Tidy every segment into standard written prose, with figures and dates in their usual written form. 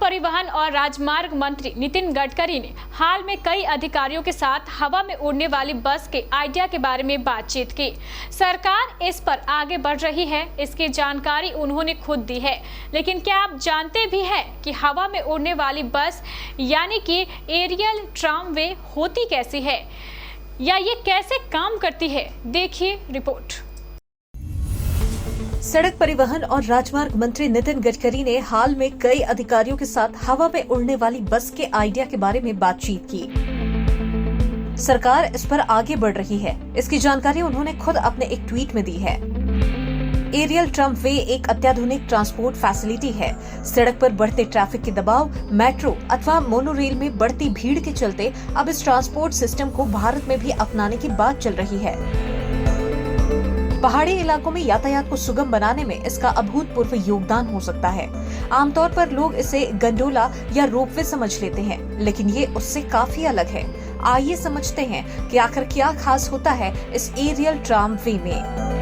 परिवहन और राजमार्ग मंत्री नितिन गडकरी ने हाल में कई अधिकारियों के साथ हवा में उड़ने वाली बस के आइडिया के बारे में बातचीत की। सरकार इस पर आगे बढ़ रही है, इसकी जानकारी उन्होंने खुद दी है। लेकिन क्या आप जानते भी हैं कि हवा में उड़ने वाली बस यानी कि एरियल ट्रामवे होती कैसी है या ये कैसे काम करती है? देखिए रिपोर्ट। सड़क परिवहन और राजमार्ग मंत्री नितिन गडकरी ने हाल में कई अधिकारियों के साथ हवा में उड़ने वाली बस के आइडिया के बारे में बातचीत की। सरकार इस पर आगे बढ़ रही है, इसकी जानकारी उन्होंने खुद अपने एक ट्वीट में दी है। एरियल ट्रामवे एक अत्याधुनिक ट्रांसपोर्ट फैसिलिटी है। सड़क पर बढ़ते ट्रैफिक के दबाव, मेट्रो अथवा मोनोरेल में बढ़ती भीड़ के चलते अब इस ट्रांसपोर्ट सिस्टम को भारत में भी अपनाने की बात चल रही है। पहाड़ी इलाकों में यातायात को सुगम बनाने में इसका अभूतपूर्व योगदान हो सकता है। आमतौर पर लोग इसे गंडोला या रोपवे समझ लेते हैं, लेकिन ये उससे काफी अलग है। आइए समझते हैं कि आखिर क्या खास होता है इस एरियल ट्रामवे में।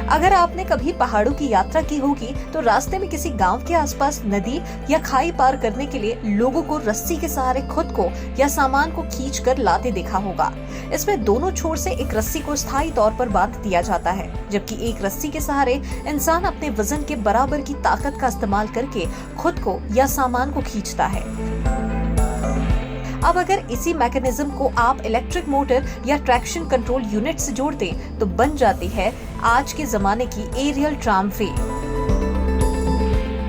अगर आपने कभी पहाड़ों की यात्रा की होगी तो रास्ते में किसी गांव के आसपास नदी या खाई पार करने के लिए लोगों को रस्सी के सहारे खुद को या सामान को खींचकर लाते देखा होगा। इसमें दोनों छोर से एक रस्सी को स्थायी तौर पर बांध दिया जाता है, जबकि एक रस्सी के सहारे इंसान अपने वजन के बराबर की ताकत का इस्तेमाल करके खुद को या सामान को खींचता है। अब अगर इसी मैकेनिज्म को आप इलेक्ट्रिक मोटर या ट्रैक्शन कंट्रोल यूनिट से जोड़ दें तो बन जाती है आज के जमाने की एरियल ट्रामवे।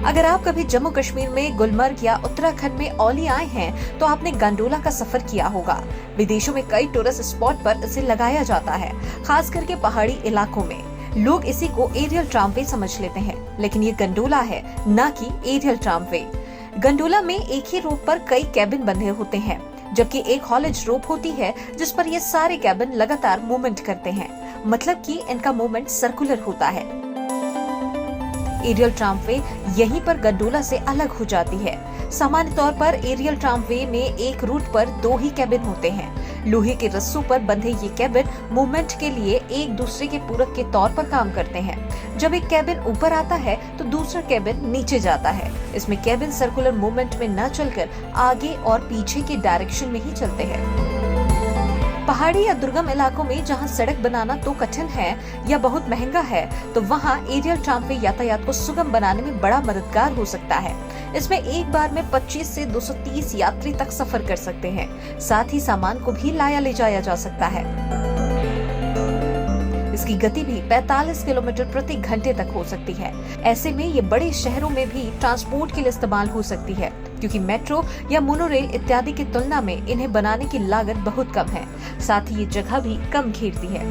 अगर आप कभी जम्मू कश्मीर में गुलमर्ग या उत्तराखंड में औली आए हैं तो आपने गंडोला का सफर किया होगा। विदेशों में कई टूरिस्ट स्पॉट पर इसे लगाया जाता है, खास करके पहाड़ी इलाकों में। लोग इसी को एरियल ट्रामवे समझ लेते हैं, लेकिन ये गंडोला है, न कि एरियल ट्रामवे। गंडोला में एक ही रोप पर कई कैबिन बंधे होते हैं, जबकि एक हॉलेज रोप होती है जिस पर ये सारे कैबिन लगातार मूवमेंट करते हैं, मतलब कि इनका मूवमेंट सर्कुलर होता है। एरियल ट्रामवे यहीं पर गंडोला से अलग हो जाती है। सामान्य तौर पर एरियल ट्रामवे में एक रूट पर 2 ही कैबिन होते हैं। लोहे के रस्सों पर बंधे ये कैबिन मूवमेंट के लिए एक दूसरे के पूरक के तौर पर काम करते हैं। जब एक कैबिन ऊपर आता है तो दूसरा कैबिन नीचे जाता है। इसमें कैबिन सर्कुलर मूवमेंट में न चलकर आगे और पीछे के डायरेक्शन में ही चलते हैं। पहाड़ी या दुर्गम इलाकों में जहां सड़क बनाना तो कठिन है या बहुत महंगा है, तो वहां एरियल ट्रामवे यातायात को सुगम बनाने में बड़ा मददगार हो सकता है। इसमें एक बार में 25 से 230 यात्री तक सफर कर सकते हैं। साथ ही सामान को भी लाया ले जाया जा सकता है। इसकी गति भी 45 किलोमीटर प्रति घंटे तक हो सकती है। ऐसे में ये बड़े शहरों में भी ट्रांसपोर्ट के लिए इस्तेमाल हो सकती है, क्योंकि मेट्रो या मोनोरेल इत्यादि की तुलना में इन्हें बनाने की लागत बहुत कम है। साथ ही ये जगह भी कम घेरती है।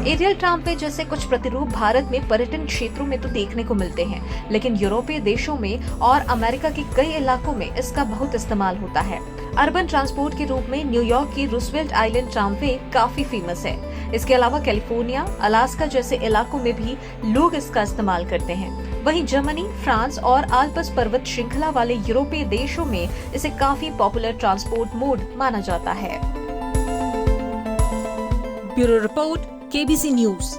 एरियल ट्रामवे जैसे कुछ प्रतिरूप भारत में पर्यटन क्षेत्रों में तो देखने को मिलते हैं, लेकिन यूरोपीय देशों में और अमेरिका के कई इलाकों में इसका बहुत इस्तेमाल होता है। अर्बन ट्रांसपोर्ट के रूप में न्यूयॉर्क की रूजवेल्ट आइलैंड ट्रामवे काफी फेमस है। इसके अलावा कैलिफोर्निया, अलास्का जैसे इलाकों में भी लोग इसका इस्तेमाल करते हैं। वहीं जर्मनी, फ्रांस और आल्प्स पर्वत श्रृंखला वाले यूरोपीय देशों में इसे काफी पॉपुलर ट्रांसपोर्ट मोड माना जाता है। Bureau report, KBC news.